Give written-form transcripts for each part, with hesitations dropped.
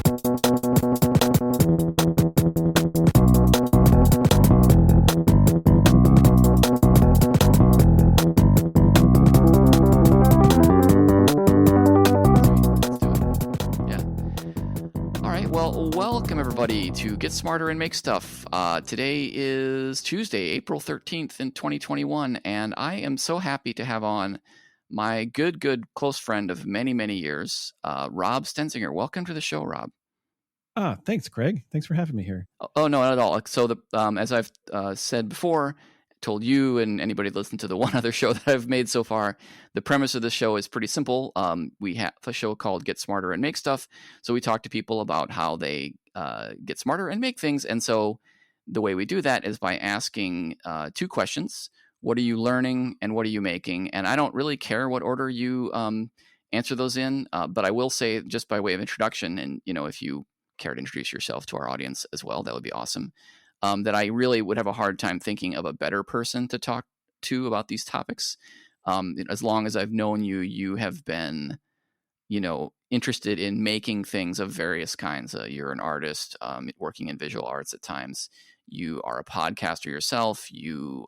Welcome everybody to Get Smarter and Make Stuff. Today is Tuesday, April 13th in 2021, and I am so happy to have on my good close friend of many, many years, Rob Stenzinger. Welcome to the show, Rob. Thanks, Craig. Thanks for having me here. Oh, no, not at all. So as I've said before, told you and anybody that listened to the one other show that I've made so far, the premise of the show is pretty simple. We have a show called Get Smarter and Make Stuff. So we talk to people about how they get smarter and make things. And so the way we do that is by asking two questions. What are you learning and what are you making? And I don't really care what order you answer those in, but I will say, just by way of introduction, and if you care to introduce yourself to our audience as well, that would be awesome. That I really would have a hard time thinking of a better person to talk to about these topics. As long as I've known you, you have been, interested in making things of various kinds. You're an artist working in visual arts at times. You are a podcaster yourself. You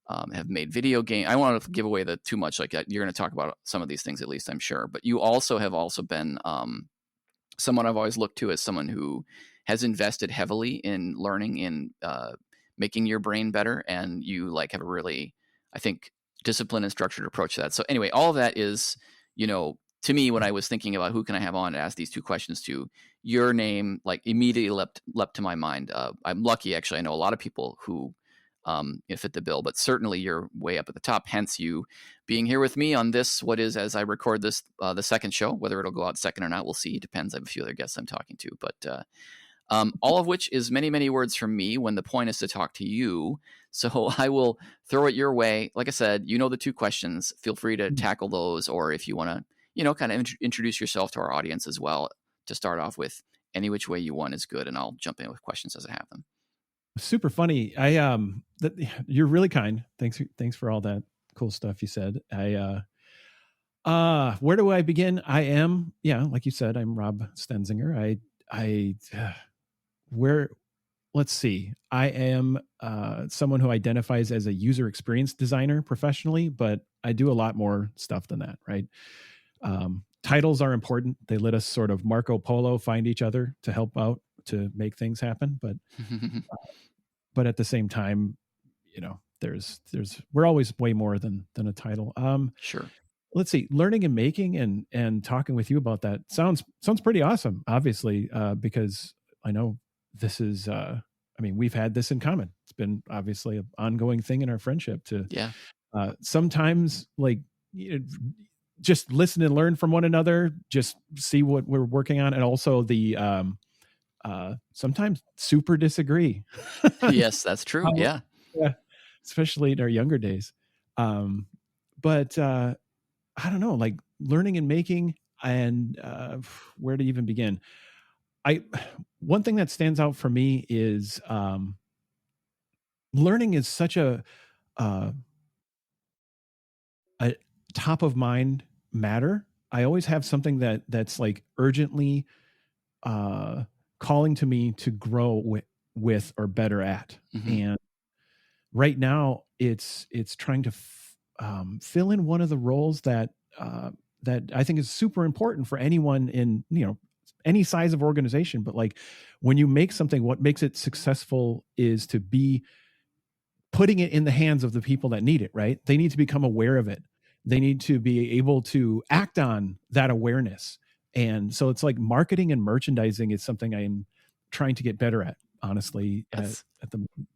have made video games. I don't want to give away too much. Like you're going to talk about some of these things, at least I'm sure. But you also have been someone I've always looked to as someone who has invested heavily in learning in making your brain better, and you have a really, I think, disciplined and structured approach to that. So anyway, all of that is, to me, when I was thinking about who can I have on to ask these two questions to, your name immediately leapt to my mind. I'm lucky, actually. I know a lot of people who fit the bill, but certainly you're way up at the top. Hence you being here with me on this, what is, as I record this, the second show. Whether it'll go out second or not, we'll see. It depends. I have a few other guests I'm talking to, but all of which is many, many words from me when the point is to talk to you. So I will throw it your way. Like I said, the two questions. Feel free to tackle those, or if you want to, kind of introduce yourself to our audience as well. To start off with, any which way you want is good, and I'll jump in with questions as I have them. Super funny. You're really kind. Thanks for all that cool stuff you said. Where do I begin? I am, like you said, I'm Rob Stenzinger. Let's see. I am someone who identifies as a user experience designer professionally, but I do a lot more stuff than that, right? Titles are important. They let us sort of Marco Polo find each other to help out to make things happen. But at the same time, we're always way more than a title. Sure. Let's see, learning and making and talking with you about that sounds pretty awesome, obviously, because I know this is, we've had this in common. It's been obviously an ongoing thing in our friendship to sometimes just listen and learn from one another, just see what we're working on. And also the, sometimes super disagree. Yes, that's true. Yeah. Especially in our younger days. But I don't know, learning and making, and where to even begin. One thing that stands out for me is learning is such a top of mind matter. I always have something that's urgently calling to me to grow with or better at. Mm-hmm. And right now it's trying to fill in one of the roles that I think is super important for anyone in, any size of organization. But when you make something, what makes it successful is to be putting it in the hands of the people that need it, right? They need to become aware of it. They need to be able to act on that awareness. And so it's marketing and merchandising is something I'm trying to get better at, honestly, at the moment.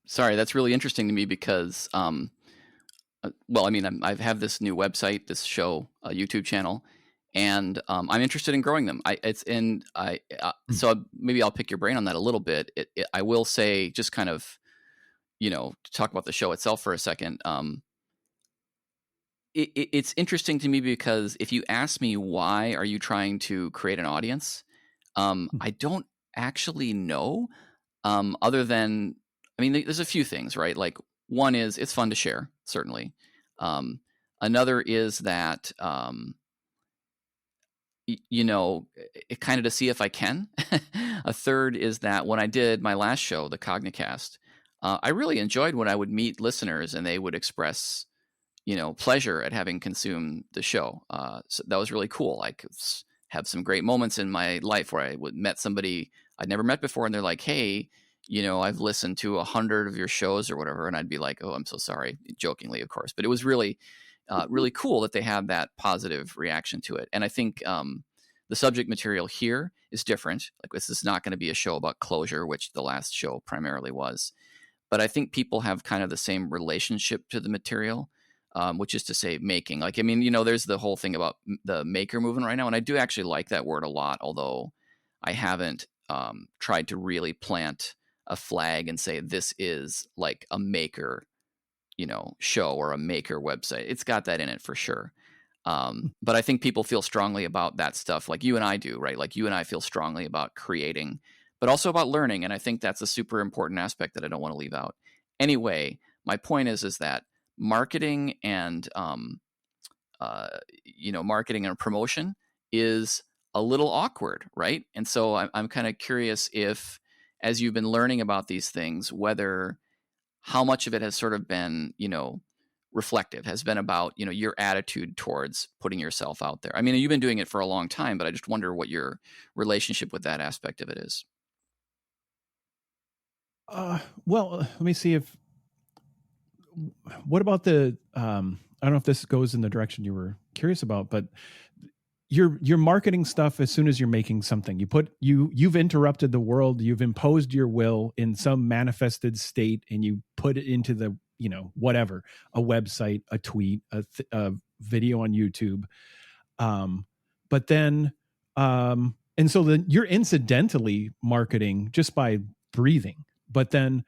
Sorry, that's really interesting to me because, I have this new website, this show, a YouTube channel, and I'm interested in growing them. So maybe I'll pick your brain on that a little bit. I will say, just kind of, to talk about the show itself for a second. It's interesting to me because if you ask me why are you trying to create an audience, I don't actually know. Other than, there's a few things, right? One is it's fun to share, certainly. Another is that it kind of to see if I can. A third is that when I did my last show, the Cognicast, I really enjoyed when I would meet listeners and they would express, pleasure at having consumed the show. So that was really cool. I could have some great moments in my life where I would met somebody I'd never met before, and they're like, "Hey, I've listened to 100 of your shows or whatever," and I'd be like, "Oh, I'm so sorry," jokingly, of course. But it was really, really cool that they had that positive reaction to it. And I think the subject material here is different. Like, this is not going to be a show about closure, which the last show primarily was. But I think people have kind of the same relationship to the material, which is to say making. Like, I mean, there's the whole thing about the maker movement right now. And I do actually like that word a lot, although I haven't tried to really plant a flag and say this is like a maker, show or a maker website. It's got that in it for sure. But I think people feel strongly about that stuff like you and I do, right? Like you and I feel strongly about creating, but also about learning. And I think that's a super important aspect that I don't want to leave out. Anyway, my point is that marketing and, marketing and promotion is a little awkward, right? And so I'm kind of curious if, as you've been learning about these things, whether how much of it has sort of been, reflective, has been about, your attitude towards putting yourself out there. I mean, you've been doing it for a long time, but I just wonder what your relationship with that aspect of it is. Well, let me see what about I don't know if this goes in the direction you were curious about, but your marketing stuff, as soon as you're making something, you've interrupted the world, you've imposed your will in some manifested state, and you put it into the, whatever, a website, a tweet, a video on YouTube. But then, and so then you're incidentally marketing just by breathing, but then,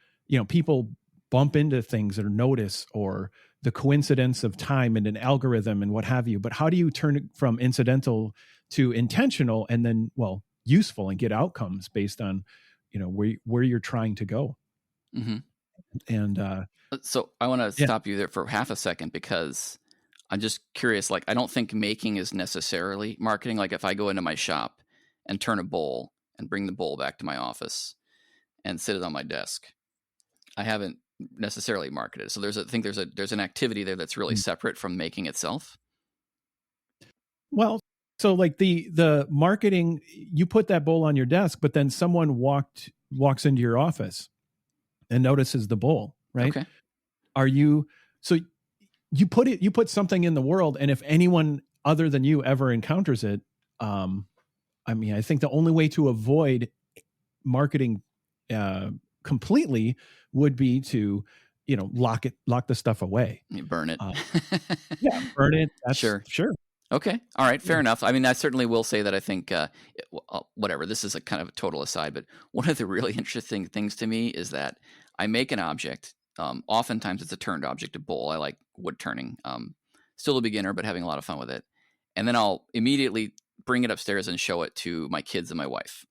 people bump into things or notice, or the coincidence of time and an algorithm and what have you. But how do you turn it from incidental to intentional and then, useful, and get outcomes based on, where you're trying to go? Mm-hmm. And so I want to stop you there for half a second, because I'm just curious. Like, I don't think making is necessarily marketing. Like, if I go into my shop and turn a bowl and bring the bowl back to my office and sit it on my desk, I haven't necessarily marketed. So there's an activity there that's really separate from making itself. Well, so like the marketing, you put that bowl on your desk, but then someone walks into your office and notices the bowl, right? Okay. So you put something in the world, and if anyone other than you ever encounters it, I mean, I think the only way to avoid marketing completely would be to, lock the stuff away. You burn it. Yeah, burn it. That's sure. Okay. All right. Fair enough. I mean, I certainly will say that I think, whatever, this is a kind of a total aside, but one of the really interesting things to me is that I make an object. Oftentimes it's a turned object, a bowl. I like wood turning. Still a beginner, but having a lot of fun with it. And then I'll immediately bring it upstairs and show it to my kids and my wife,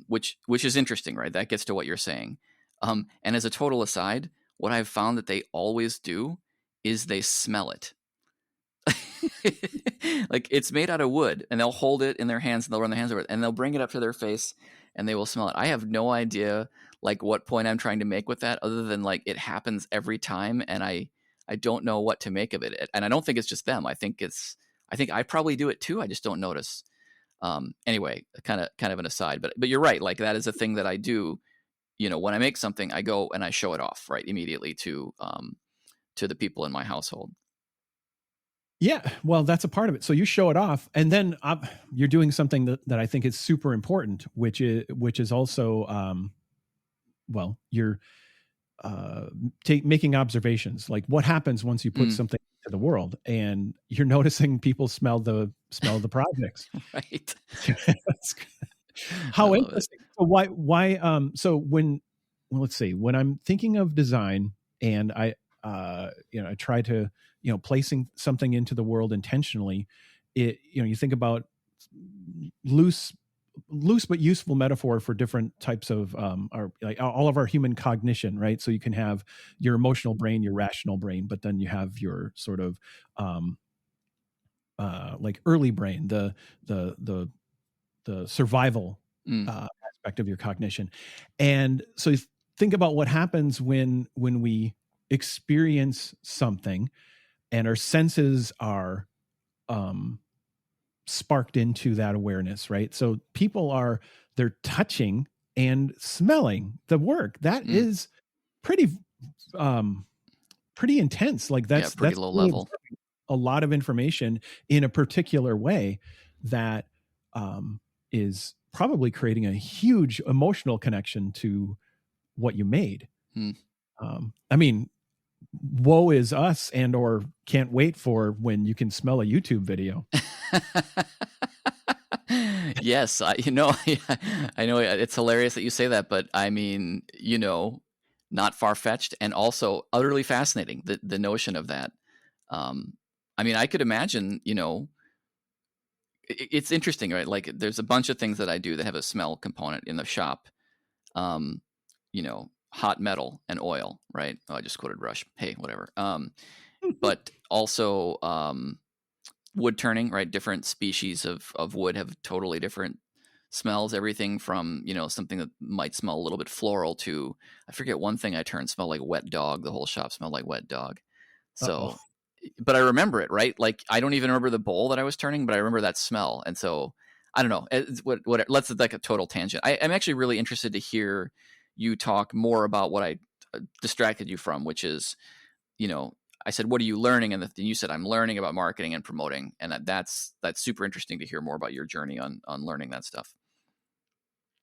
which is interesting, right? That gets to what you're saying. And as a total aside, what I've found that they always do is they smell it. Like, it's made out of wood, and they'll hold it in their hands and they'll run their hands over it and they'll bring it up to their face and they will smell it. I have no idea like what point I'm trying to make with that, other than like it happens every time, and I don't know what to make of it. And I don't think it's just them. I think I probably do it too. I just don't notice. Anyway, kind of an aside, but you're right. Like, that is a thing that I do. When I make something, I go and I show it off right immediately to the people in my household. Yeah, well, that's a part of it. So you show it off, and then you're doing something that I think is super important, which is also, you're making observations. Like, what happens once you put something to the world, and you're noticing people smell the projects. Right. How interesting. So why? So let's see. When I'm thinking of design, and I try to, placing something into the world intentionally, you think about loose but useful metaphor for different types of like all of our human cognition, right? So you can have your emotional brain, your rational brain, but then you have your sort of like early brain, the the the survival Mm. aspect of your cognition. And so you think about what happens when we experience something and our senses are um, sparked into that awareness, right? So they're touching and smelling the work. That Mm. is pretty um pretty intense. Like Yeah, pretty that's low really level. a lot of information in a particular way that um is probably creating a huge emotional connection to what you made. Mm. I mean, woe is us, and or can't wait for when you can smell a YouTube video. Yes, I know it's hilarious that you say that, but I mean, not far-fetched and also utterly fascinating, the notion of that. Um, I mean, I could imagine, it's interesting, right? Like there's a bunch of things that I do that have a smell component in the shop. Um, hot metal and oil, right? Oh, I just quoted Rush. Hey, whatever. But also wood turning, right? Different species of wood have totally different smells. Everything from, something that might smell a little bit floral to, I forget, one thing I turned smelled like wet dog. The whole shop smelled like wet dog. Uh-oh. So, but I remember it, right? Like I don't even remember the bowl that I was turning, but I remember that smell. And so I don't know. It's what let's like a total tangent. I'm actually really interested to hear you talk more about what I distracted you from, which is, you know, I said, "What are you learning?" And you said, "I'm learning about marketing and promoting." And that's super interesting to hear more about your journey on learning that stuff.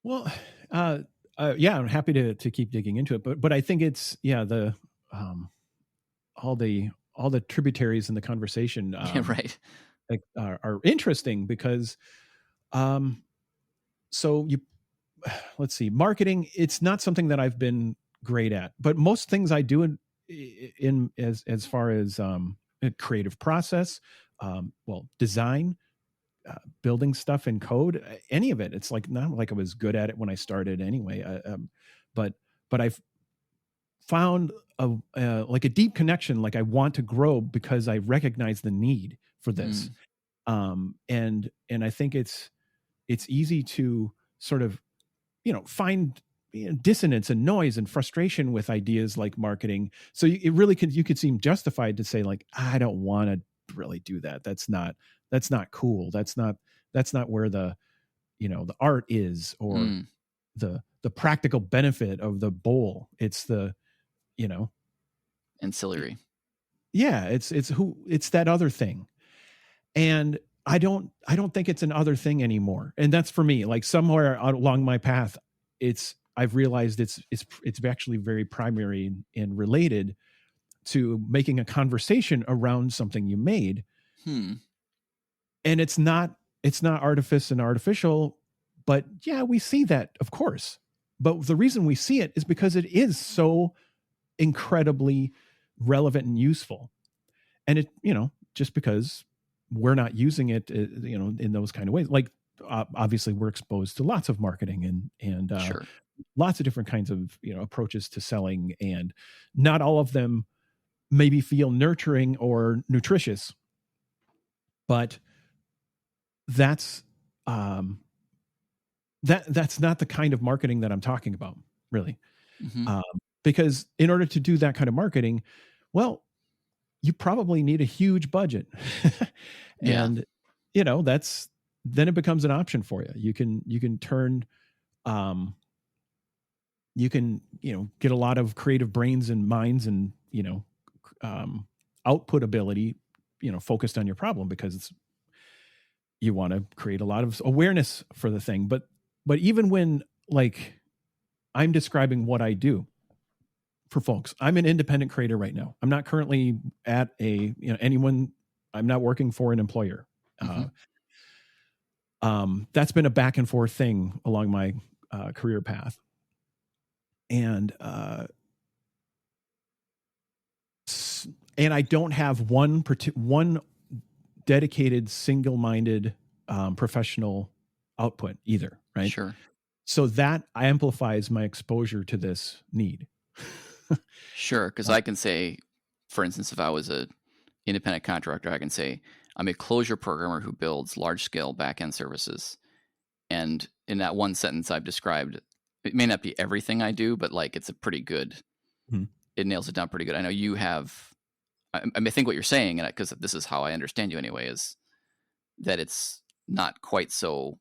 Well, uh, yeah, I'm happy to keep digging into it, but I think it's the um, all the tributaries in the conversation Yeah, right. like, are interesting because um, so you let's see, marketing. It's not something that I've been great at, but most things I do in as far as a creative process, well, design, building stuff in code, any of it. It's like not like I was good at it when I started anyway. But I've found like a deep connection. Like I want to grow because I recognize the need for this. Mm, And I think it's easy to sort of find dissonance and noise and frustration with ideas like marketing. So it really could you could seem justified to say like I don't want to really do that. That's not cool. That's not where the art is, or mm, the practical benefit of the bowl. It's the you know ancillary. yeah, it's that other thing. And I don't think it's an other thing anymore. And that's for me. Like somewhere along my path, I've realized it's actually very primary and related to making a conversation around something you made. Hmm. And it's not artifice and artificial, but yeah, we see that, of course. But the reason we see it is because it is so incredibly relevant and useful. And just because we're not using it in those kind of ways, like obviously we're exposed to lots of marketing and Sure. lots of different kinds of approaches to selling, and not all of them maybe feel nurturing or nutritious, but that's um that's not the kind of marketing that I'm talking about, really. Hmm. um, because in order to do that kind of marketing, well, you probably need a huge budget. Yeah. And that's then it becomes an option for you. You can turn um you can get a lot of creative brains and minds and um output ability focused on your problem, because you want to create a lot of awareness for the thing. But even when, like, I'm describing what I do for folks, I'm an independent creator right now. I'm not currently at a anyone. I'm not working for an employer. Hmm. uh, that's been a back and forth thing along my career path. And and I don't have one dedicated single-minded professional output either, right? Sure. So that amplifies my exposure to this need. Sure. Because I can say, for instance, if I was a independent contractor, I can say I'm a closure programmer who builds large-scale back-end services. And in that one sentence I've described, it may not be everything I do, but like it's a pretty good, it nails it down pretty good. I know you have, I think what you're saying, and because this is how I understand you anyway, is that it's not quite so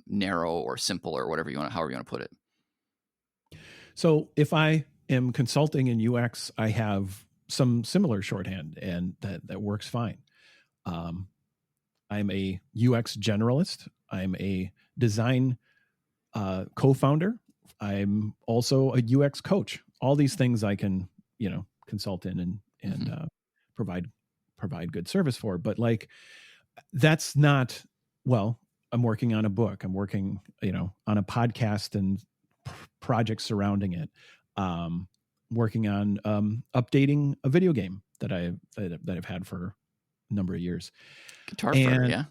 narrow or simple or whatever you want, however you want to put it. So if I am consulting in UX, I have some similar shorthand, and that works fine. I'm a UX generalist. I'm a design co-founder. I'm also a UX coach. All these things I can, consult in and provide good service for. But like, that's not, well, I'm working on a book. I'm working, on a podcast and projects surrounding it. Working on updating a video game that I've had for a number of years. Guitar Fire, yeah.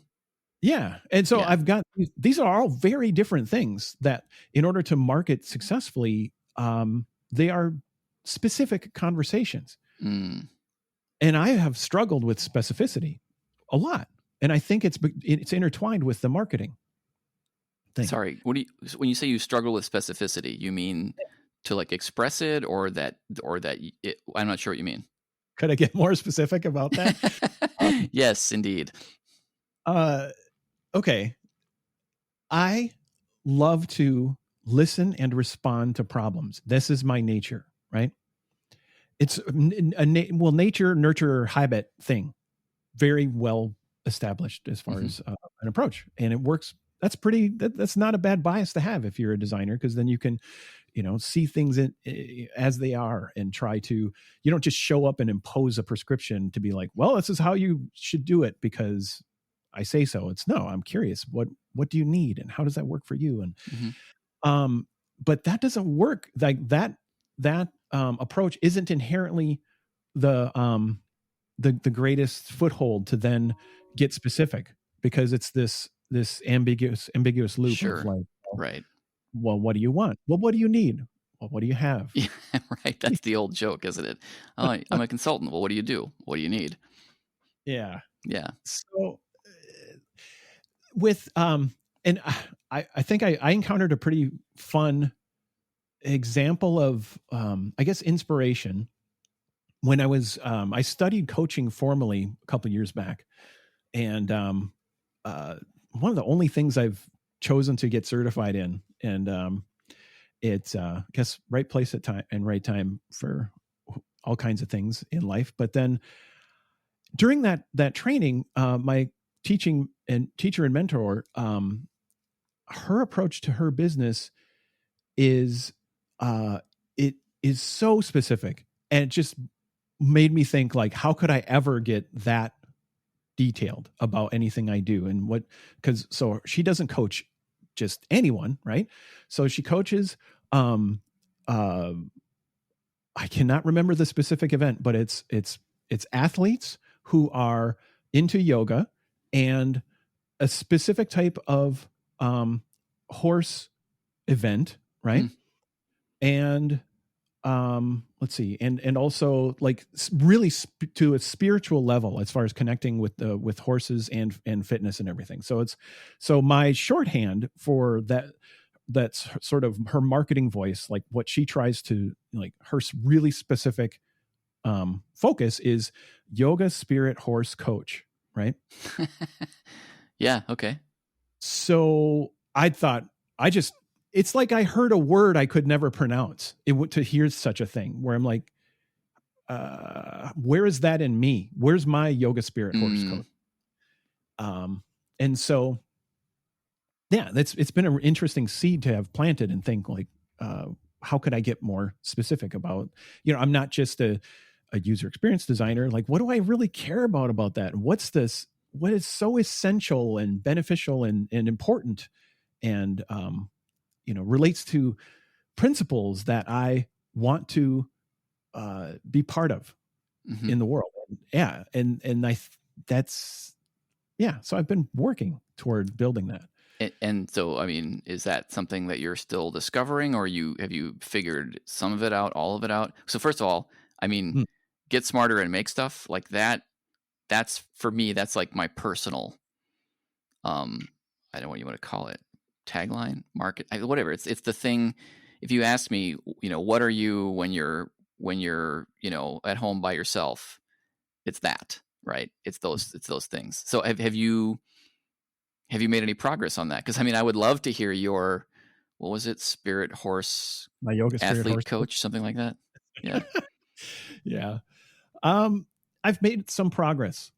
Yeah. And so I've got, these are all very different things that in order to market successfully, they are specific conversations. And I have struggled with specificity a lot. And I think it's intertwined with the marketing thing. Sorry, when you say you struggle with specificity, you mean to like express it, or that I'm not sure what you mean. Could I get more specific about that? Yes, indeed. Okay. I love to listen and respond to problems. This is my nature, right? It's nature, nurture, habit thing. Very well established as far as an approach. And it works. That's not a bad bias to have if you're a designer, because then you can, see things as they are and try to, you don't just show up and impose a prescription to be like, well, this is how you should do it because I say so. It's no, I'm curious. What do you need and how does that work for you? And, but that doesn't work. Like that approach isn't inherently the greatest foothold to then get specific, because it's this ambiguous loop of like, right. Well, what do you want? Well, what do you need? Well, what do you have? Yeah, right. That's the old joke, isn't it? Oh, I'm a consultant. Well, what do you do? What do you need? Yeah. Yeah. So with, and I think I encountered a pretty fun example of, I guess, inspiration when I was, I studied coaching formally a couple of years back. And one of the only things I've chosen to get certified in, and it's, I guess, right place at time and right time for all kinds of things in life. But then during that training, my teacher and mentor, her approach to her business is, it is so specific, and it just made me think, like, how could I ever get that detailed about anything I do? And so she doesn't coach just anyone, right? So she coaches, I cannot remember the specific event, but it's athletes who are into yoga and a specific type of horse event, right? And let's see, and also like really to a spiritual level as far as connecting with horses and fitness and everything. So my shorthand for that's sort of her marketing voice, like what she tries to, like, her really specific focus is yoga spirit horse coach, right? Yeah. Okay. So I thought, it's like I heard a word I could never pronounce to hear such a thing, where I'm like, where is that in me? Where's my yoga spirit horse coach? And so, yeah, it's been an interesting seed to have planted and think, like, how could I get more specific about, I'm not just a user experience designer. Like, what do I really care about that? What is so essential and beneficial and important and, relates to principles that I want to be part of in the world. Yeah. And so I've been working toward building that. And so, I mean, is that something that you're still discovering, or have you figured some of it out, all of it out? So first of all, I mean, get smarter and make stuff like that. that's for me, that's like my personal, I don't know what you want to call it, tagline, market, whatever. It's the thing. If you ask me, what are you when you're at home by yourself? It's that, right? It's those things. So have you made any progress on that? Because I mean, I would love to hear your, what was it, spirit horse My yoga spirit athlete horse coach, something like that. Yeah. Yeah. I've made some progress.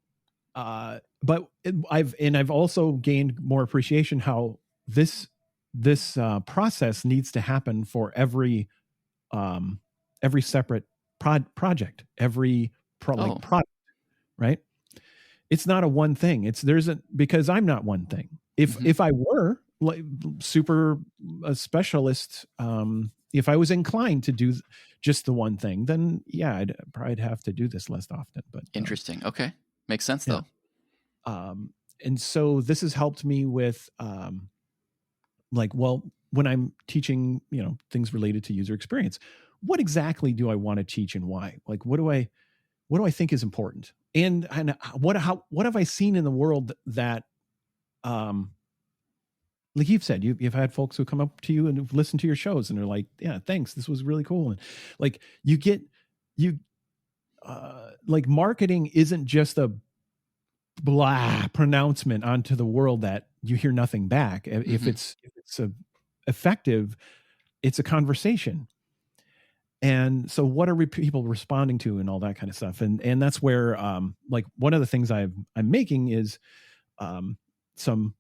But I've also gained more appreciation how this process needs to happen for every separate project, every Oh. product, right? It's not a one thing. Because I'm not one thing. If I were like super a specialist, if I was inclined to do just the one thing, then yeah, I'd probably have to do this less often. But Interesting. Okay. Makes sense yeah. though. And so this has helped me with when I'm teaching, things related to user experience, what exactly do I want to teach and why? Like, what do I think is important? And what have I seen in the world that, like you've said, you've had folks who come up to you and have listened to your shows and they're like, yeah, thanks. This was really cool. And like, like marketing isn't just a blah pronouncement onto the world that you hear nothing back. If it's effective, it's a conversation. And so what are people responding to and all that kind of stuff. And that's where, like one of the things I'm making is, some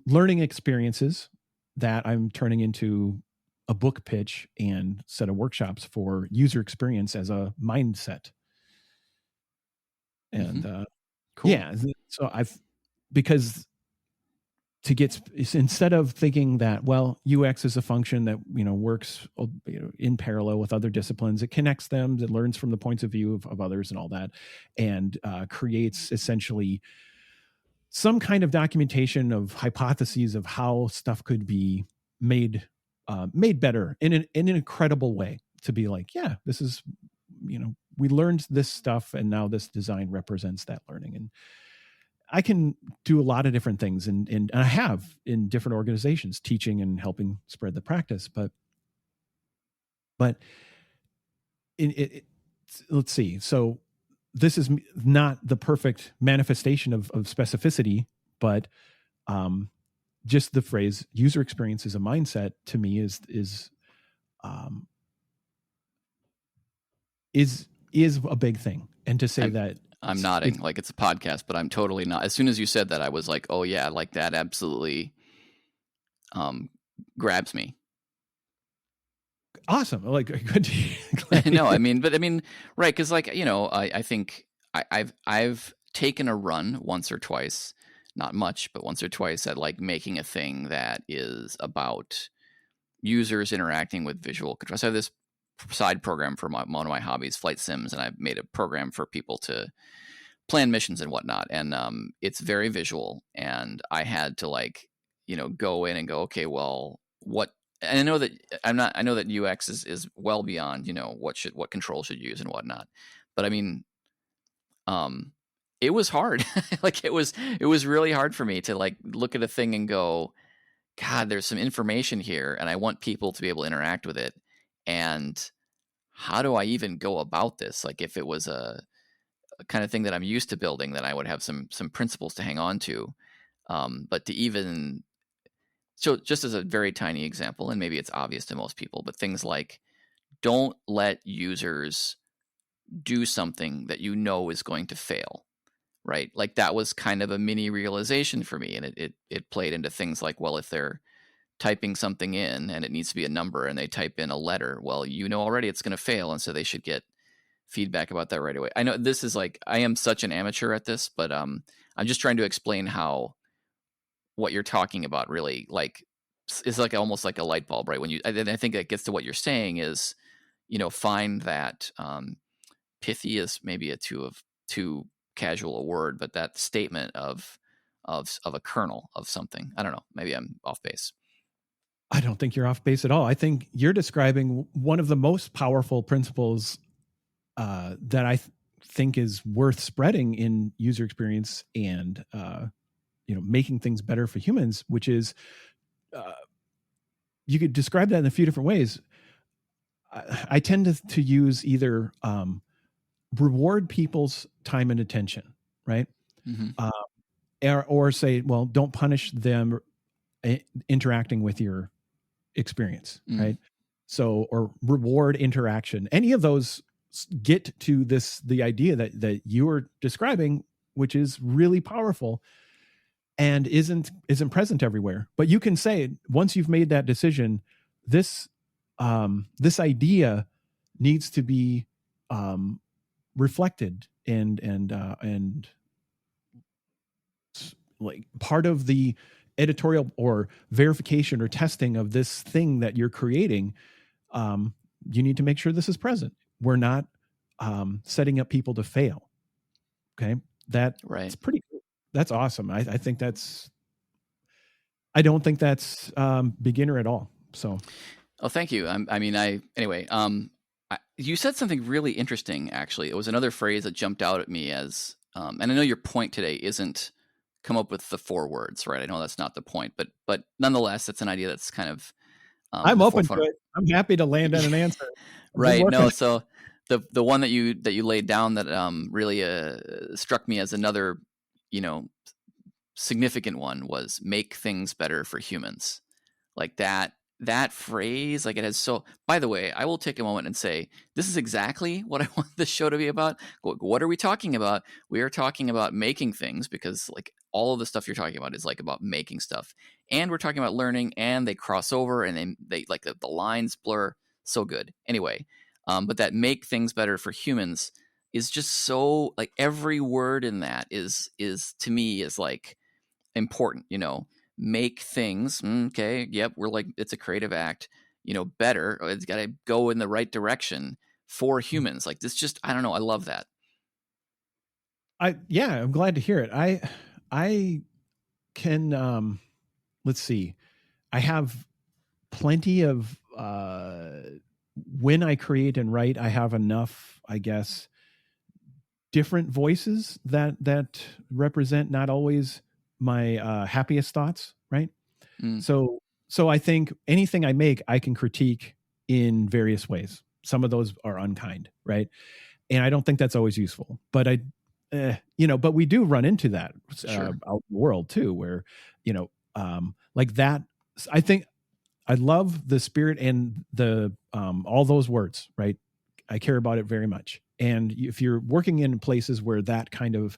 learning experiences that I'm turning into a book pitch and set of workshops for user experience as a mindset. And, cool. Yeah, so because to get, instead of thinking that, well, UX is a function that, works, in parallel with other disciplines, it connects them, it learns from the points of view of others and all that, and creates essentially some kind of documentation of hypotheses of how stuff could be made better in an incredible way, to be like, yeah, this is, we learned this stuff and now this design represents that learning. And I can do a lot of different things, and I have in different organizations, teaching and helping spread the practice. But let's see. So this is not the perfect manifestation of specificity, but just the phrase "user experience is a mindset" to me is a big thing. And to say that I'm nodding like it's a podcast, but I'm totally not. As soon as you said that, I was like, oh yeah, like that absolutely grabs me. Awesome. Like, good. No, I mean, right. Cause like, I think I've taken a run once or twice, not much, but once or twice at like making a thing that is about users interacting with visual control. So I have this side program for one of my hobbies, flight sims, and I've made a program for people to plan missions and whatnot. And it's very visual. And I had to like, go in and go, okay, well, what? And I know that I know that UX is well beyond, what control should use and whatnot. But I mean, it was hard. Like it was really hard for me to like look at a thing and go, God, there's some information here, and I want people to be able to interact with it. And how do I even go about this? Like if it was a kind of thing that I'm used to building, then I would have some principles to hang on to. But to even, so just as a very tiny example, and maybe it's obvious to most people, but things like don't let users do something that is going to fail, right? Like that was kind of a mini realization for me. And it played into things like, well, if they're typing something in and it needs to be a number and they type in a letter, well, already it's going to fail. And so they should get feedback about that right away. I know this is like, I am such an amateur at this, but I'm just trying to explain how what you're talking about really like is like almost like a light bulb, right? When I think that gets to what you're saying is, find that pithy is maybe a too casual a word, but that statement of a kernel of something. I don't know. Maybe I'm off base. I don't think you're off base at all. I think you're describing one of the most powerful principles that I think is worth spreading in user experience and making things better for humans, which is uh, you could describe that in a few different ways. I tend to use either reward people's time and attention, right? Mm-hmm. Or say, well, don't punish them interacting with your experience, right? So, or reward interaction. Any of those get to the idea that you are describing, which is really powerful and isn't present everywhere. But you can say, once you've made that decision, this this idea needs to be reflected and like part of the editorial or verification or testing of this thing that you're creating. You need to make sure this is present. We're not setting up people to fail. Okay, that's Right. pretty cool. That's awesome. I think that's. I don't think that's beginner at all. So. Oh, thank you. Anyway. You said something really interesting. Actually, it was another phrase that jumped out at me as, and I know your point today isn't come up with the 4 words, right? I know that's not the point, but nonetheless, it's an idea that's kind of. I'm open to it. I'm happy to land on an answer. Right. No. So the one that you laid down that really struck me as another, significant one was make things better for humans. Like that phrase, like it has so. By the way, I will take a moment and say this is exactly what I want this show to be about. What are we talking about? We are talking about making things, because like all of the stuff you're talking about is like about making stuff, and we're talking about learning, and they cross over, and they like the lines blur. So good. Anyway, but that make things better for humans is just so, like, every word in that is to me is like important, make things. Okay. Yep. We're like, it's a creative act, better. It's got to go in the right direction for humans. Like this, just, I don't know. I love that. I'm glad to hear it. I can, let's see. I have plenty of, when I create and write, I have enough, I guess, different voices that represent not always my happiest thoughts, right? So I think anything I make, I can critique in various ways. Some of those are unkind, right? And I don't think that's always useful. But but we do run into that Sure. out in the world too, where like that. I think I love the spirit and the all those words, right? I care about it very much. And if you're working in places where that kind of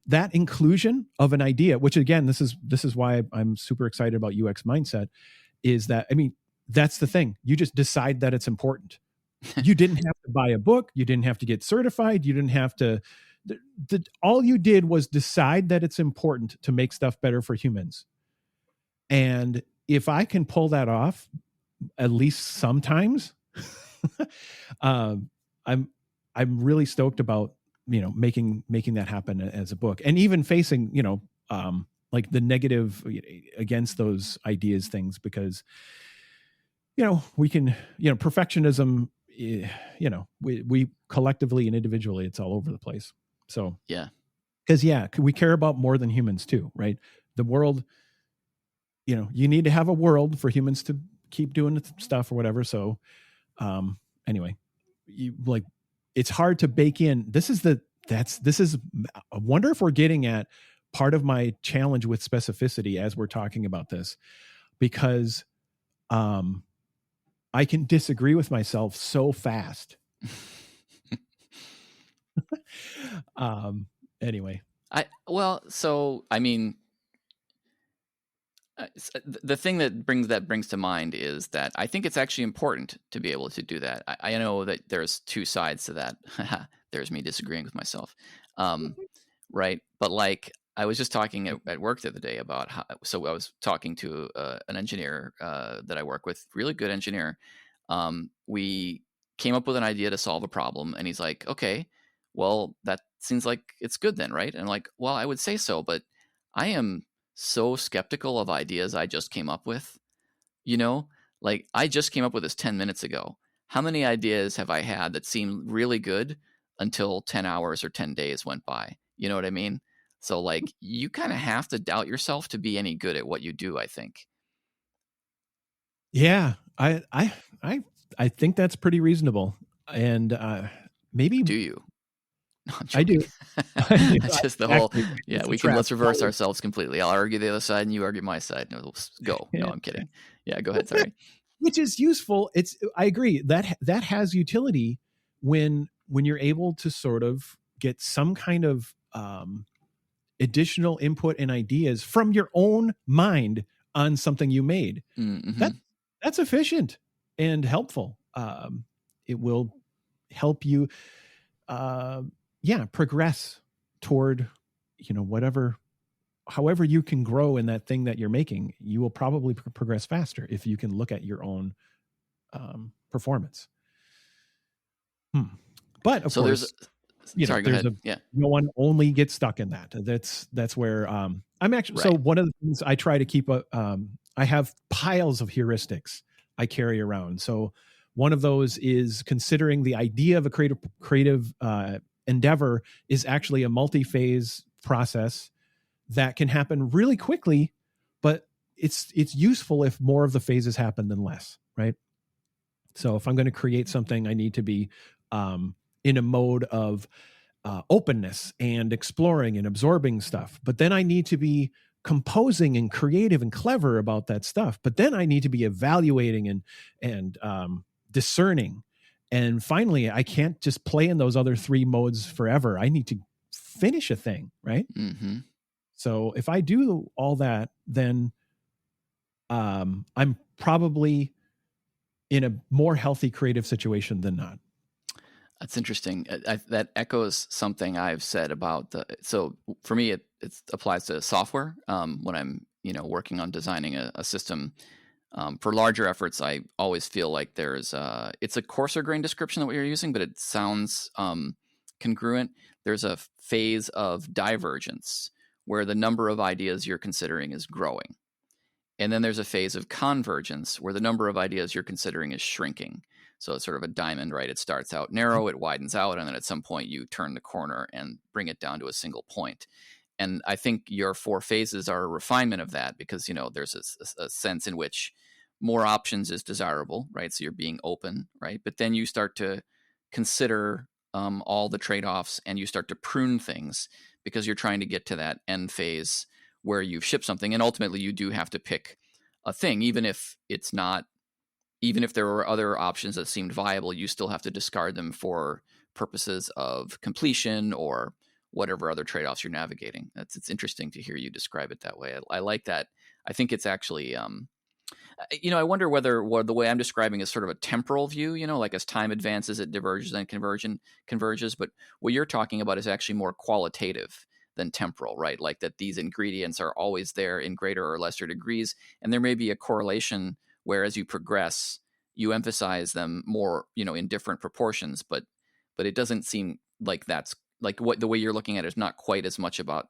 that inclusion of an idea, which again, this is why I'm super excited about UX mindset, is that, I mean, that's the thing. You just decide that it's important. You didn't have to buy a book. You didn't have to get certified. You didn't have to. All you did was decide that it's important to make stuff better for humans. And if I can pull that off, at least sometimes, I'm really stoked about making that happen as a book, and even facing like the negative against those ideas things, because we can perfectionism, we collectively and individually, it's all over the place. So Yeah, because we care about more than humans too, right? The world, you need to have a world for humans to keep doing stuff or whatever. So anyway, it's hard to bake in. I wonder if we're getting at part of my challenge with specificity as we're talking about this, because I can disagree with myself so fast. Anyway, the thing that brings to mind is that I think it's actually important to be able to do that. I know that there's 2 sides to that. There's me disagreeing with myself. Right. But like, I was just talking at work the other day about so I was talking to an engineer that I work with, really good engineer. We came up with an idea to solve a problem, and he's like, okay, well, that seems like it's good then, right? And I'm like, well, I would say so, but I am so skeptical of ideas I just came up with. Like, I just came up with this 10 minutes ago. How many ideas have I had that seem really good until 10 hours or 10 days went by. You know what I mean? So like you kind of have to doubt yourself to be any good at what you do, I think. Yeah, I think that's pretty reasonable, and maybe Do you? No, I'm I joking. do. I do. That's just the whole, Exactly. yeah, It's a we can, trap. let's reverse ourselves completely. I'll argue the other side and you argue my side. No, let's go. No, Yeah. I'm kidding. Yeah, go ahead. Sorry. Which is useful. I agree that has utility when you're able to sort of get some kind of additional input and ideas from your own mind on something you made. Mm-hmm. That's efficient and helpful. It will help you, progress toward, whatever, however you can grow in that thing that you're making. You will probably progress faster if you can look at your own performance. But of So course, sorry, go there's ahead. Yeah. no one only gets stuck in that. That's where I'm actually. Right. So one of the things I try to keep I have piles of heuristics I carry around. So one of those is considering the idea of a creative endeavor is actually a multi-phase process that can happen really quickly, but it's useful if more of the phases happen than less, right? So if I'm going to create something, I need to be in a mode of openness and exploring and absorbing stuff. But then I need to be composing and creative and clever about that stuff. But then I need to be evaluating and discerning. And finally, I can't just play in those other three modes forever. I need to finish a thing, right? Mm-hmm. So if I do all that, then I'm probably in a more healthy creative situation than not. That's interesting. That echoes something I've said about so for me, it applies to software. When I'm, working on designing a system, for larger efforts, I always feel like it's a coarser grain description that what you're using, but it sounds congruent. There's a phase of divergence where the number of ideas you're considering is growing. And then there's a phase of convergence where the number of ideas you're considering is shrinking. So it's sort of a diamond, right? It starts out narrow, it widens out, and then at some point you turn the corner and bring it down to a single point. And I think your 4 phases are a refinement of that because, there's a sense in which more options is desirable, right? So you're being open, right? But then you start to consider all the trade-offs and you start to prune things because you're trying to get to that end phase where you've shipped something. And ultimately you do have to pick a thing, even if there were other options that seemed viable, you still have to discard them for purposes of completion or whatever other trade-offs you're navigating. It's interesting to hear you describe it that way. I like that. I think it's actually, I wonder whether the way I'm describing is sort of a temporal view, like as time advances, it diverges and converges. But what you're talking about is actually more qualitative than temporal, right? Like that these ingredients are always there in greater or lesser degrees. And there may be a correlation where as you progress, you emphasize them more, in different proportions, but it doesn't seem like that's like what the way you're looking at it is not quite as much about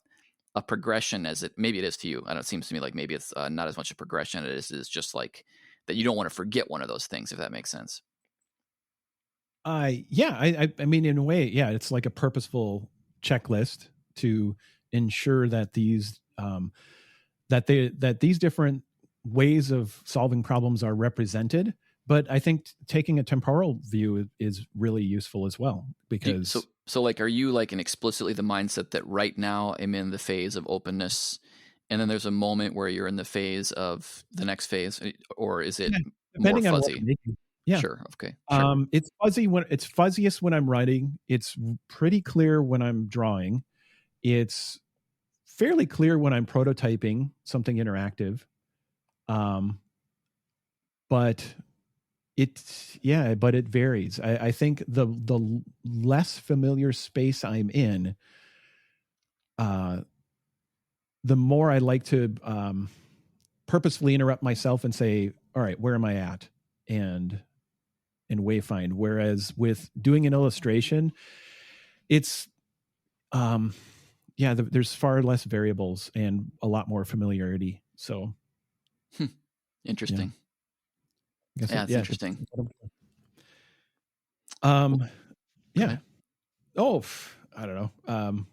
a progression as maybe it is to you. I don't know, it seems to me like maybe it's not as much a progression as it is just like that you don't want to forget one of those things, if that makes sense. I mean, in a way, yeah, it's like a purposeful checklist to ensure that these different ways of solving problems are represented. But I think taking a temporal view is really useful as well because so like, are you like in explicitly the mindset that right now I'm in the phase of openness, and then there's a moment where you're in the phase of the next phase, or is it more depending on what I'm fuzzy? making. Yeah. Sure. Okay. Sure. It's fuzziest when I'm writing. It's pretty clear when I'm drawing. It's fairly clear when I'm prototyping something interactive. But it varies. I think the less familiar space I'm in, the more I like to purposefully interrupt myself and say, all right, where am I at? And wayfind. Whereas with doing an illustration, it's there's far less variables and a lot more familiarity. So Interesting. Yeah, It's interesting. yeah. Oh, I don't know.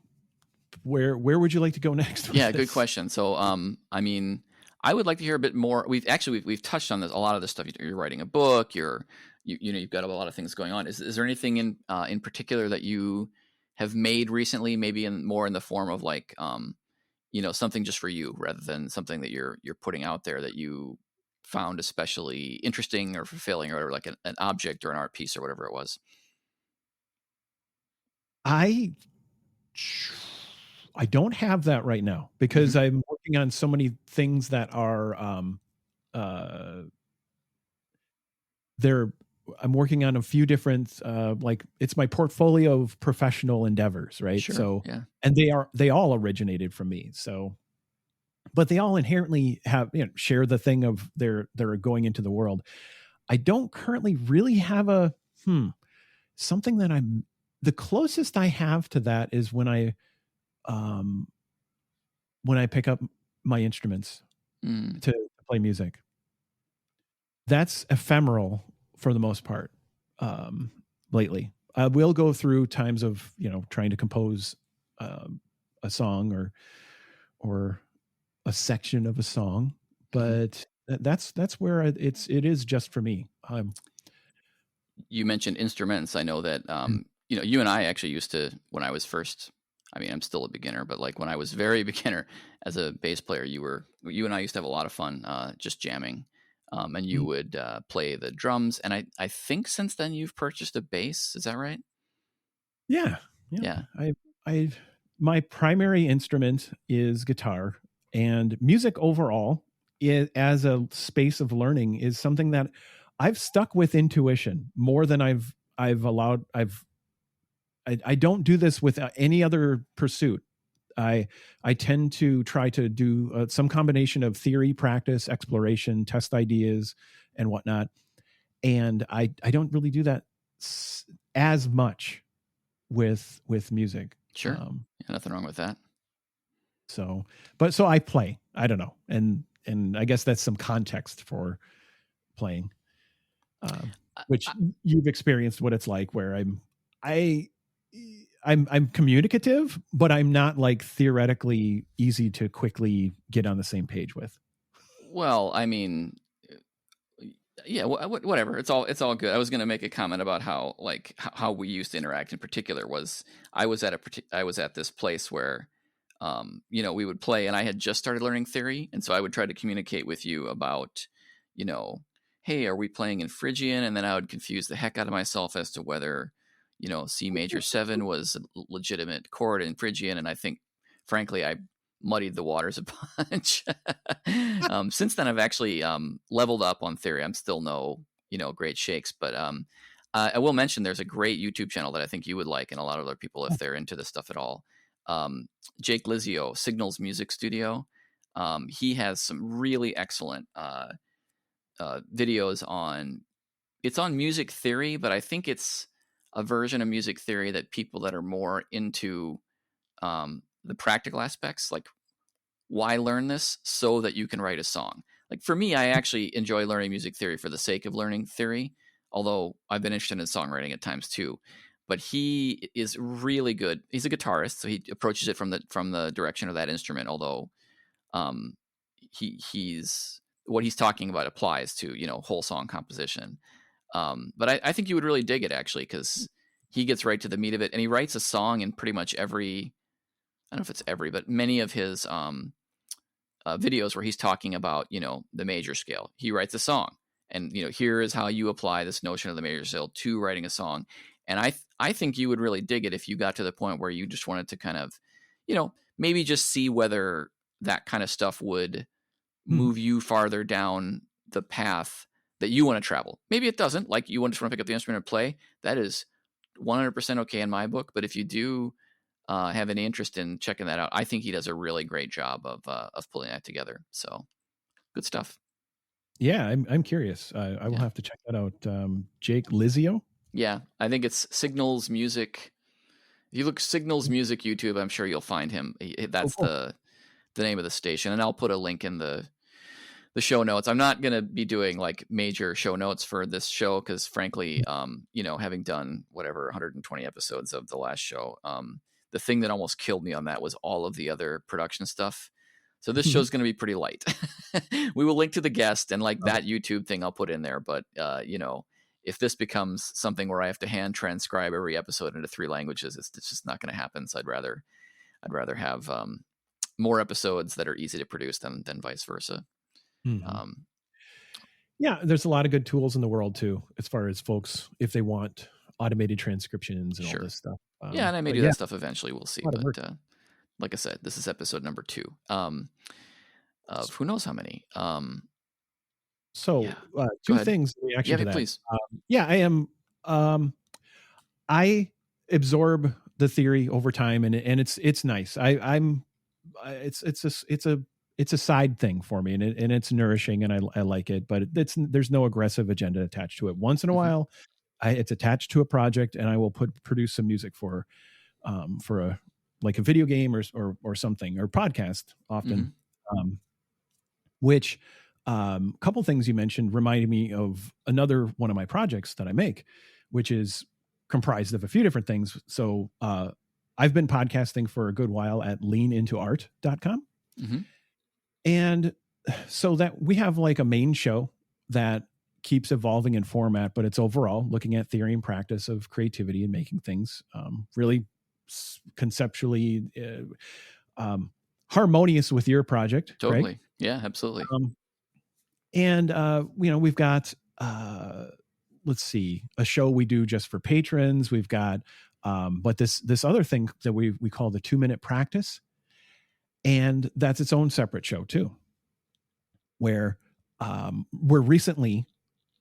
Where would you like to go next with Yeah, good this? question. So, I mean, I would like to hear a bit more. We've touched on this, a lot of this stuff. You're writing a book. You've got a lot of things going on. Is there anything in particular that you have made recently, maybe more in the form of like something just for you rather than something that you're putting out there that you found especially interesting or fulfilling or whatever, like an object or an art piece or whatever it was? I I don't have that right now Hmm. because I'm working on so many things that are uh they're I'm working on a few different like it's my portfolio of professional endeavors, right? Sure. So Yeah. and they all originated from me. So but they all inherently have, share the thing of they're going into the world. I don't currently really have a something that I'm the closest I have to that is um when I pick up my instruments Mm. to play music. That's ephemeral for the most part. Um lately. I will go through times of, trying to compose a song or a section of a song, Hmm. but that's where it is just for me. You mentioned instruments. I know that you and I actually used to, when I was first. I mean, I'm still a beginner, but like when I was very beginner as a bass player, you and I used to have a lot of fun just jamming. And you Mm, would play the drums. And I think since then you've purchased a bass. Is that right? yeah, yeah. Yeah, I my primary instrument is guitar, and music overall as a space of learning is something that I've stuck with intuition more than I've allowed. I don't do this with any other pursuit. I I tend to try to do some combination of theory, practice, exploration, test ideas, and whatnot. And I don't really do that as much with music. sure. Um, Yeah, nothing wrong with that. so, but so I play. I don't know, and I guess that's some context for playing, um, I, which I, you've experienced what it's like. Where I I'm communicative, but I'm not like theoretically easy to quickly get on the same page with. well, I mean, yeah, whatever. It's all good. I was going to make a comment about how like how we used to interact in particular was I was at this place where we would play and I had just started learning theory and so I would try to communicate with you about you know hey, are we playing in Phrygian, and then I would confuse the heck out of myself as to whether C major 7 was a legitimate chord in Phrygian, and I think frankly I muddied the waters a bunch. Since then, I've actually leveled up on theory. I'm still no great shakes, but I will mention there's a great YouTube channel that I think you would like, and a lot of other people if they're into this stuff at all. Um, Jake Lizio, Signals Music Studio. He has some really excellent videos on. It's on music theory, but I think it's a version of music theory that people that are more into the practical aspects, like why learn this so that you can write a song. Like for me, I actually enjoy learning music theory for the sake of learning theory, although I've been interested in songwriting at times too. But he is really good. He's a guitarist, so he approaches it from the direction of that instrument. Although um, he's what he's talking about applies to whole song composition. But I think you would really dig it actually because he gets right to the meat of it, and he writes a song in pretty much every. I don't know if it's every, but many of his videos where he's talking about the major scale. He writes a song, and here is how you apply this notion of the major scale to writing a song. And I think you would really dig it if you got to the point where you just wanted to kind of maybe just see whether that kind of stuff would Mhm. move you farther down the path that you want to travel. Maybe it doesn't. Like you just want to pick up the instrument and play. That is 100% okay in my book. But if you do have any interest in checking that out, I think he does a really great job of pulling that together. So good stuff. Yeah, I'm curious. I will Yeah, have to check that out. Jake Lizio. yeah. I think it's Signals Music. If you look Signals Music YouTube, I'm sure you'll find him. Oh, That's cool. the name of the station, and I'll put a link in the the show notes. I'm not going to be doing like major show notes for this show because, frankly, having done whatever 120 episodes of the last show, the thing that almost killed me on that was all of the other production stuff. So this show's going to be pretty light. We will link to the guest and like that YouTube thing I'll put in there. But, if this becomes something where I have to hand transcribe every episode into 3 languages, it's just not going to happen. So I'd rather have more episodes that are easy to produce than vice versa. Mm-hmm. Yeah, there's a lot of good tools in the world too, as far as folks if they want automated transcriptions and all this stuff. And I may do that stuff eventually. We'll see. But like I said, this is episode number 2 of who knows how many. Two things in reaction to that. Please. I am. I absorb the theory over time, and it's nice. It's a side thing for me, and it's nourishing, and I like it. But there's no aggressive agenda attached to it. Once in a while, it's attached to a project, and I will produce some music for a video game or something, or podcast often. Which couple things you mentioned reminded me of another one of my projects that I make, which is comprised of a few different things. So I've been podcasting for a good while at leanintoart.com. And so that we have like a main show that keeps evolving in format, but it's overall looking at theory and practice of creativity and making things really conceptually harmonious with your project. Totally. Greg. Yeah, absolutely. We've got, let's see, a show we do just for patrons. We've got, but this other thing that we call the 2-minute practice. And that's its own separate show too, where we're recently,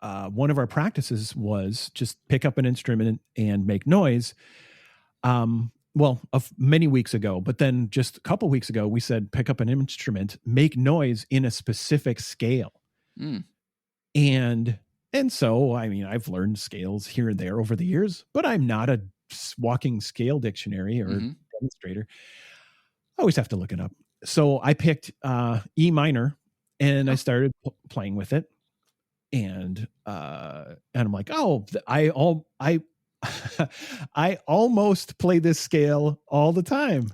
one of our practices was just pick up an instrument and make noise. Many weeks ago, but then just a couple weeks ago, we said, pick up an instrument, make noise in a specific scale. And so, I mean, I've learned scales here and there over the years, but I'm not a walking scale dictionary or demonstrator. I always have to look it up. So I picked E minor and I started playing with it. And I'm like, I almost play this scale all the time.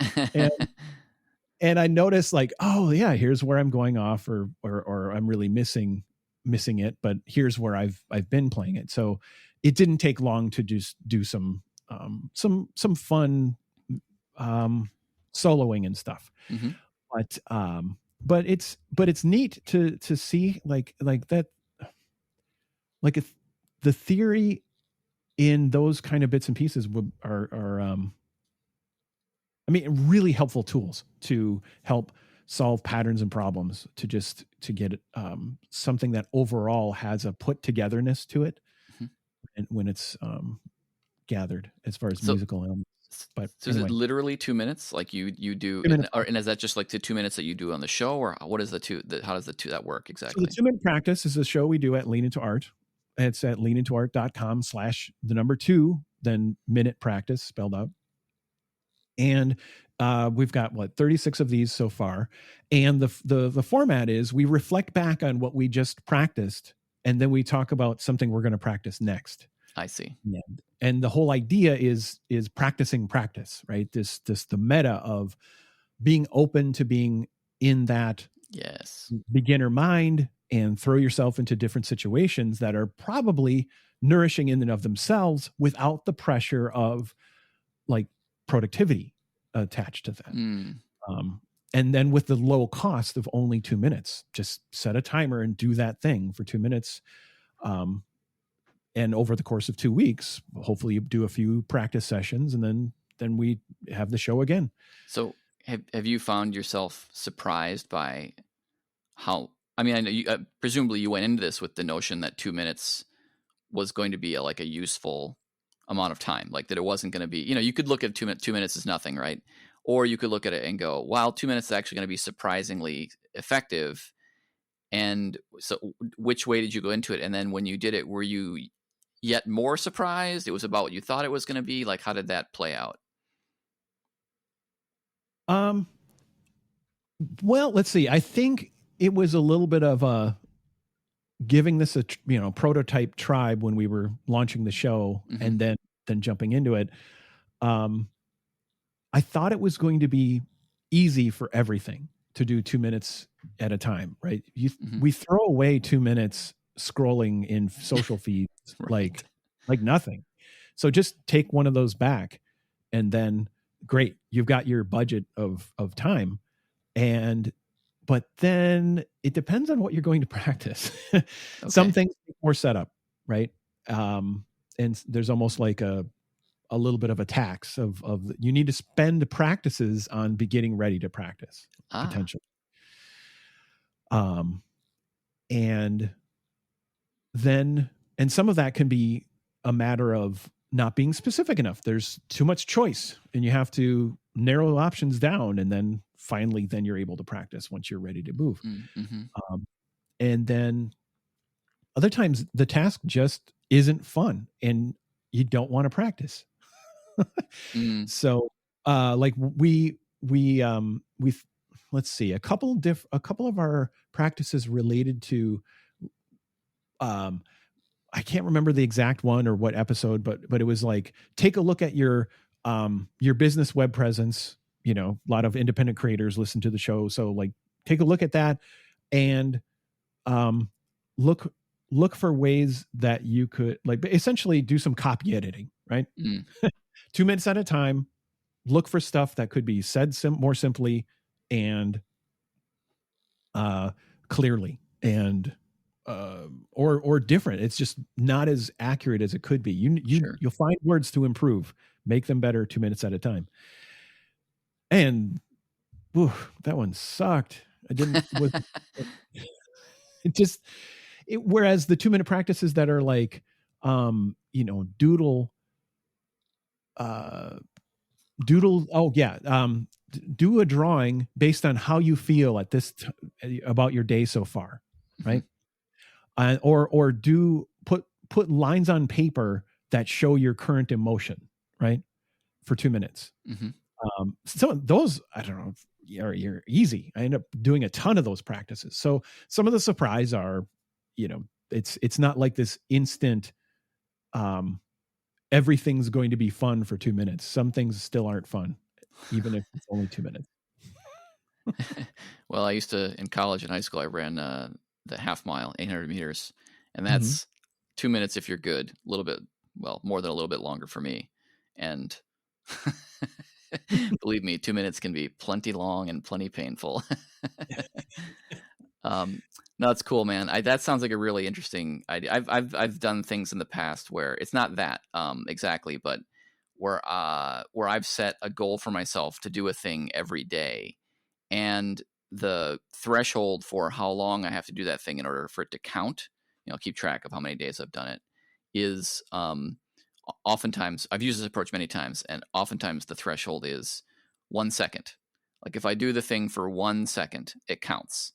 And I noticed like, here's where I'm going off or I'm really missing it, but here's where I've been playing it. So it didn't take long to just do some fun soloing and stuff. But it's neat to see like that, like if the theory in those kind of bits and pieces are really helpful tools to help solve patterns and problems, to get something that overall has a put togetherness to it, and when it's gathered as far as musical elements. But is it literally 2 minutes? Like you do, and is that just like the 2 minutes that you do on the show, or what is how does that work exactly? So the 2-minute practice is a show we do at Lean Into Art. It's at leanintoart.com/2, then minute practice spelled out. And we've got 36 of these so far. And the format is we reflect back on what we just practiced, and then we talk about something we're going to practice next. I see. And the whole idea is practicing practice, right? The meta of being open to being in that beginner mind and throw yourself into different situations that are probably nourishing in and of themselves without the pressure of like productivity attached to that. And then with the low cost of only 2 minutes, just set a timer and do that thing for 2 minutes. And over the course of 2 weeks, hopefully you do a few practice sessions, and then we have the show again. So have you found yourself surprised by how, I know you, presumably you went into this with the notion that 2 minutes was going to be a useful amount of time, like that it wasn't going to be, you could look at 2 minutes as nothing, right? Or you could look at it and go, wow, 2 minutes is actually going to be surprisingly effective. And so which way did you go into it? And then when you did it, were you yet more surprised? It was about what you thought it was going to be? Like, how did that play out? Well, let's see. I think it was a little bit of a giving this a prototype tribe when we were launching the show, Mm-hmm. and then jumping into it. I thought it was going to be easy for everything to do 2 minutes at a time, right? Mm-hmm. We throw away 2 minutes scrolling in social feeds Right. like nothing. So just take one of those back, and then great, you've got your budget of time. But then it depends on what you're going to practice. Some Okay. things take more setup, right? And there's almost like a little bit of a tax of you need to spend practices on getting ready to practice potentially. And then, and some of that can be a matter of not being specific enough. There's too much choice, and you have to narrow options down, and then finally, then you're able to practice once you're ready to move. Mm-hmm. And then other times the task just isn't fun, and you don't want to practice. So, like we let's see, a couple of our practices related to, I can't remember the exact one or what episode, but it was like, take a look at your business web presence. A lot of independent creators listen to the show, so like take a look at that, and look for ways that you could, like, essentially do some copy editing, right? 2 minutes at a time. Look for stuff that could be said more simply and clearly, and or different. It's just not as accurate as it could be. You'll find words to improve, make them better 2 minutes at a time. And that one sucked. Whereas the 2 minute practices that are like, doodle. Do a drawing based on how you feel at this about your day so far, right? Or do put lines on paper that show your current emotion, right, for 2 minutes. Some of those, I don't know, you're easy. I end up doing a ton of those practices. So some of the surprise are, it's not like this instant everything's going to be fun for 2 minutes. Some things still aren't fun, even if it's only 2 minutes. Well, I used to, in college and high school, I ran the half mile, 800 meters, and that's 2 minutes if you're good. A little bit, well, more than a little bit longer for me. And believe me, 2 minutes can be plenty long and plenty painful. No, that's cool, man. That sounds like a really interesting idea. I've done things in the past where it's not that exactly, but where I've set a goal for myself to do a thing every day, and the threshold for how long I have to do that thing in order for it to count, keep track of how many days I've done it, is oftentimes, I've used this approach many times, and oftentimes the threshold is 1 second. Like if I do the thing for 1 second, it counts.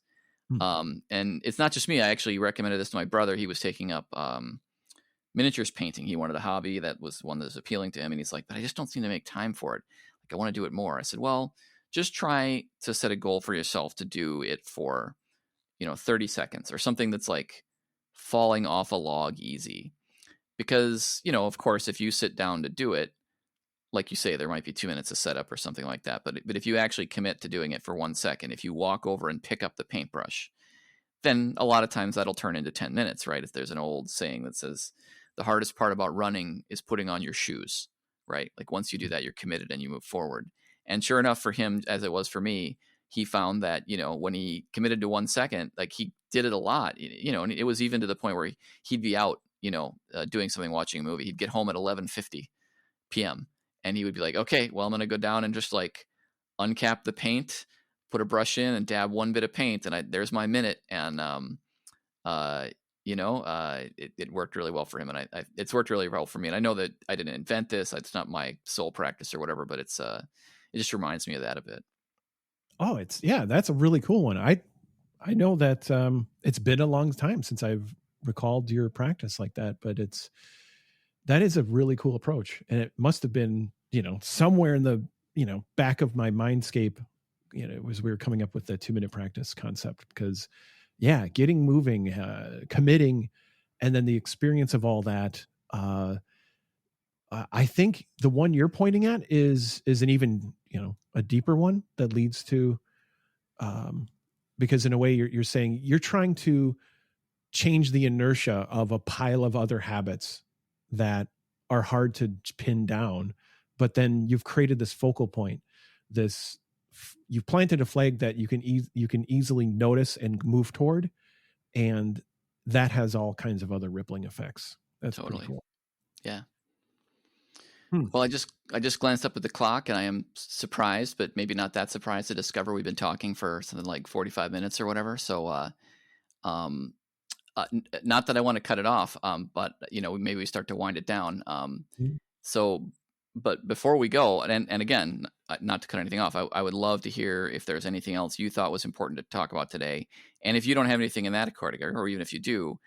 And it's not just me. I actually recommended this to my brother. He was taking up miniatures painting. He wanted a hobby that was one that was appealing to him. And he's like, but I just don't seem to make time for it. Like, I want to do it more. I said, well, just try to set a goal for yourself to do it for, 30 seconds or something that's like falling off a log easy. Because, of course, if you sit down to do it, like you say, there might be 2 minutes of setup or something like that. But if you actually commit to doing it for 1 second, if you walk over and pick up the paintbrush, then a lot of times that'll turn into 10 minutes, right? If there's an old saying that says the hardest part about running is putting on your shoes, right? Like once you do that, you're committed and you move forward. And sure enough, for him, as it was for me, he found that, when he committed to 1 second, like he did it a lot, and it was even to the point where he'd be out, doing something, watching a movie. He'd get home at 11:50 p.m. and he would be like, okay, well, I'm going to go down and just like uncap the paint, put a brush in and dab one bit of paint. And there's my minute. And, it worked really well for him. And it's worked really well for me. And I know that I didn't invent this. It's not my sole practice or whatever, but it just reminds me of that a bit. Oh, that's a really cool one. I know that it's been a long time since I've recalled your practice like that, but that is a really cool approach. And it must have been, somewhere in the, back of my mindscape, it was, we were coming up with the 2-minute practice concept, because yeah, getting moving, committing, and then the experience of all that. I think the one you're pointing at is an even, a deeper one that leads to, because in a way you're saying you're trying to change the inertia of a pile of other habits that are hard to pin down, but then you've created this focal point, this, you've planted a flag that you can easily notice and move toward, and that has all kinds of other rippling effects. That's pretty Totally. cool. Yeah. Hmm. Well, I just glanced up at the clock, and I am surprised, but maybe not that surprised to discover we've been talking for something like 45 minutes or whatever. So, um, not that I want to cut it off, but maybe we start to wind it down. So, but before we go, and again, not to cut anything off, I would love to hear if there's anything else you thought was important to talk about today. And if you don't have anything in that category, or even if you do,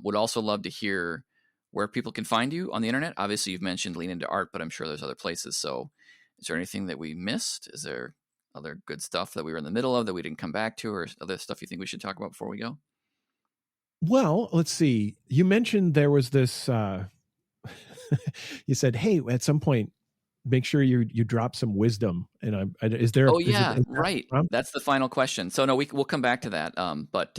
would also love to hear where people can find you on the internet. Obviously, you've mentioned Lean Into Art, but I'm sure there's other places. So, is there anything that we missed? Is there other good stuff that we were in the middle of that we didn't come back to, or other stuff you think we should talk about before we go? Well, let's see. You mentioned there was this, you said, hey, at some point, make sure you drop some wisdom. And is there, Oh is it, yeah, is that right. prompt? That's the final question. So no, we'll come back to that. But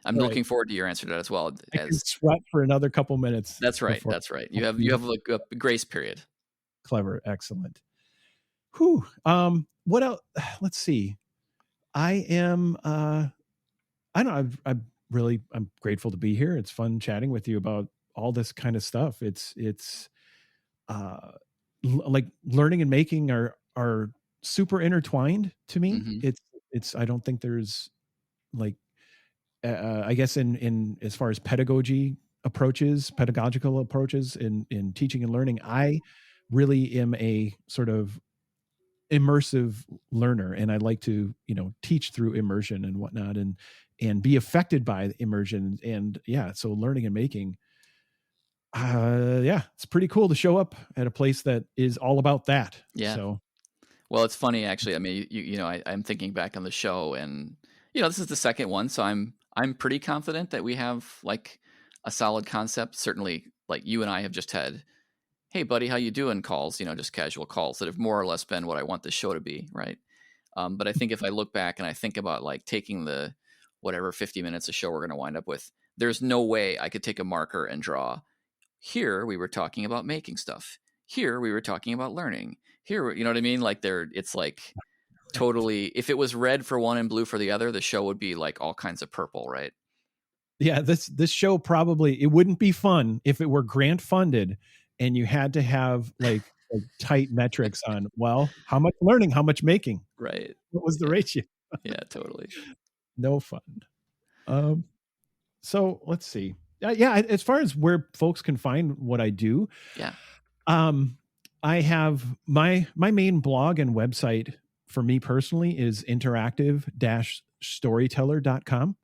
I'm Right. looking forward to your answer to that as well. I can As sweat for another couple minutes that's right, before. that's right. You have like a grace period. Clever. Excellent. Whew. What else? Let's see. I am, I don't know. I'm grateful to be here. It's fun chatting with you about all this kind of stuff. Uh, like learning and making are super intertwined to me. Hmm. I don't think there's like, I guess in as far as pedagogical approaches in teaching and learning, I really am a sort of immersive learner, and I like to teach through immersion and whatnot, and be affected by immersion. And yeah, so learning and making, yeah, it's pretty cool to show up at a place that is all about that. Yeah. So Well, it's funny actually. I mean, I'm thinking back on the show, and this is the second one, so I'm pretty confident that we have like a solid concept. Certainly, like you and I have just had, "Hey, buddy, how you doing?" calls, just casual calls that have more or less been what I want the show to be, right? But I think if I look back and I think about like taking the whatever 50 minutes of show we're going to wind up with, there's no way I could take a marker and draw. Here we were talking about making stuff. Here we were talking about learning. Here, you know what I mean? Like it's like totally. If it was red for one and blue for the other, the show would be like all kinds of purple, right? yeah, this show, probably it wouldn't be fun if it were grant funded and you had to have like tight metrics on, well, how much learning, how much making, Right. what was the Yeah. ratio. Yeah. Totally. No fun. um so let's see. Yeah, as far as where folks can find what I do, Yeah. I have my main blog and website for me personally is interactive-storyteller.com.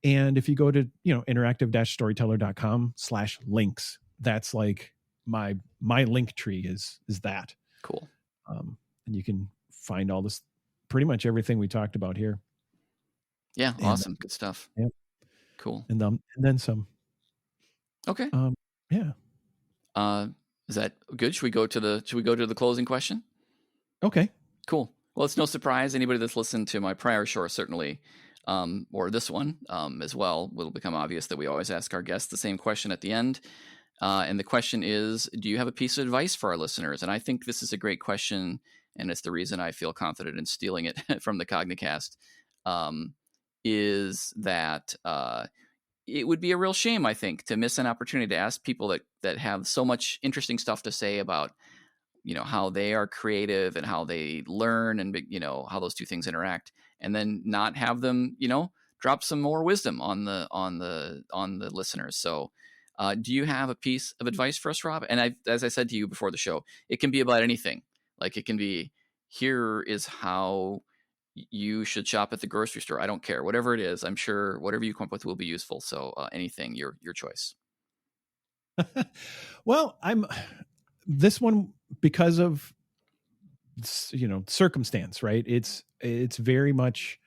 And if you go to, interactive-storyteller.com/links, that's like my link tree is that. Cool. And you can find all this, pretty much everything we talked about here. Yeah. And Awesome. Good stuff. yeah, Cool. and then some. Okay. Yeah. Is that good? Should we go to the closing question? Okay. Cool. Well, it's no surprise. Anybody that's listened to my prior show, certainly, or this one as well, will become obvious that we always ask our guests the same question at the end. And the question is, do you have a piece of advice for our listeners? And I think this is a great question, and it's the reason I feel confident in stealing it from the Cognicast, is that it would be a real shame, I think, to miss an opportunity to ask people that have so much interesting stuff to say about how they are creative and how they learn, and how those two things interact, and then not have them drop some more wisdom on the listeners. So do you have a piece of advice for us, Rob? And as I said to you before the show, it can be about anything. Like it can be, here is how you should shop at the grocery store. I don't care, whatever it is. I'm sure whatever you come up with will be useful. So anything, your choice. Well, I'm this one, because of circumstance, right? It's very much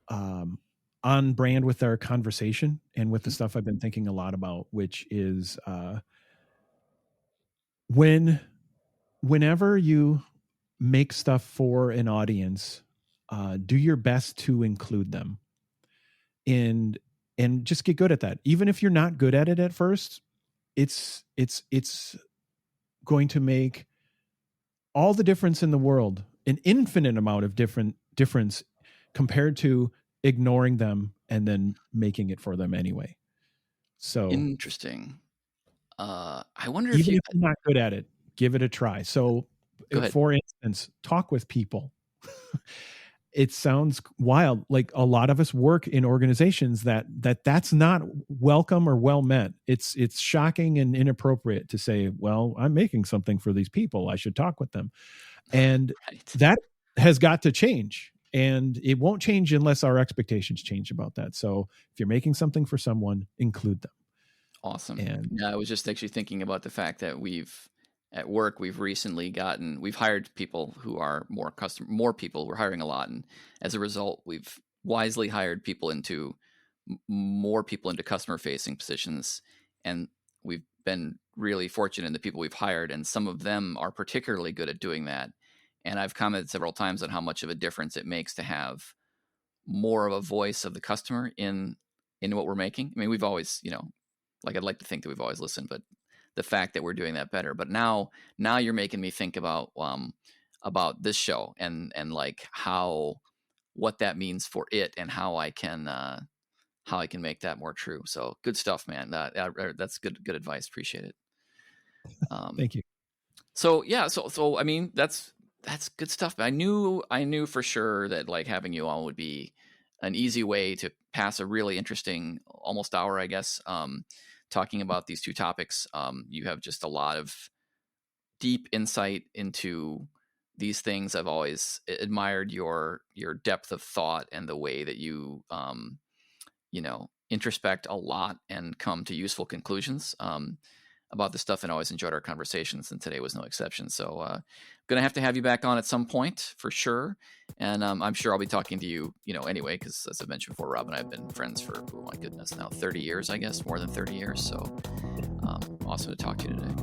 on brand with our conversation and with the stuff I've been thinking a lot about, which is whenever you make stuff for an audience, do your best to include them and just get good at that. Even if you're not good at it at first, it's going to make all the difference in the world, an infinite amount of difference compared to ignoring them and then making it for them anyway. So interesting. I wonder if even you if you're not good at it, give it a try. So go ahead. for instance, talk with people. It sounds wild. Like a lot of us work in organizations that's not welcome or well meant. It's shocking and inappropriate to say, well, I'm making something for these people, I should talk with them. And Right. that has got to change. And it won't change unless our expectations change about that. So if you're making something for someone, include them. Awesome. And yeah, I was just actually thinking about the fact that at work, we've hired people who are more people. We're hiring a lot. And as a result, we've wisely hired more people into customer facing positions. And we've been really fortunate in the people we've hired. And some of them are particularly good at doing that. And I've commented several times on how much of a difference it makes to have more of a voice of the customer in what we're making. I mean, we've always, I'd like to think that we've always listened, but the fact that we're doing that better. But now you're making me think about this show and like what that means for it and how I can make that more true. So good stuff, man. That's good advice. Appreciate it. Thank you. So yeah, so I mean that's good stuff. I knew for sure that like having you on would be an easy way to pass a really interesting almost hour, I guess. Talking about these two topics. You have just a lot of deep insight into these things. I've always admired your depth of thought and the way that you introspect a lot and come to useful conclusions about this stuff, and always enjoyed our conversations, and today was no exception. So going to have you back on at some point for sure. And I'm sure I'll be talking to you, anyway, because as I mentioned before, Rob and I have been friends for, oh my goodness, now 30 years, I guess, more than 30 years. So awesome to talk to you today.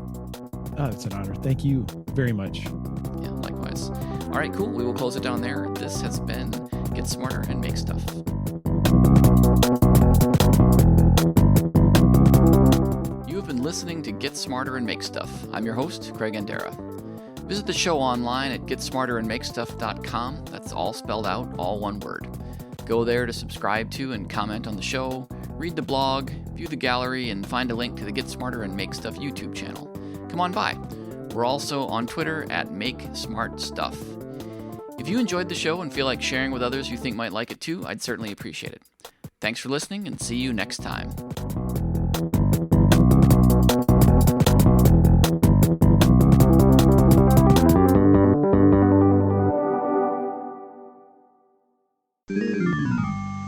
Oh, it's an honor. Thank you very much. Yeah, likewise. All right, cool. We will close it down there. This has been Get Smarter and Make Stuff. You have been listening to Get Smarter and Make Stuff. I'm your host, Craig Andera. Visit the show online at getsmarterandmakestuff.com. That's all spelled out, all one word. Go there to subscribe to and comment on the show, read the blog, view the gallery, and find a link to the Get Smarter and Make Stuff YouTube channel. Come on by. We're also on Twitter at Make Smart Stuff. If you enjoyed the show and feel like sharing with others you think might like it too, I'd certainly appreciate it. Thanks for listening, and see you next time.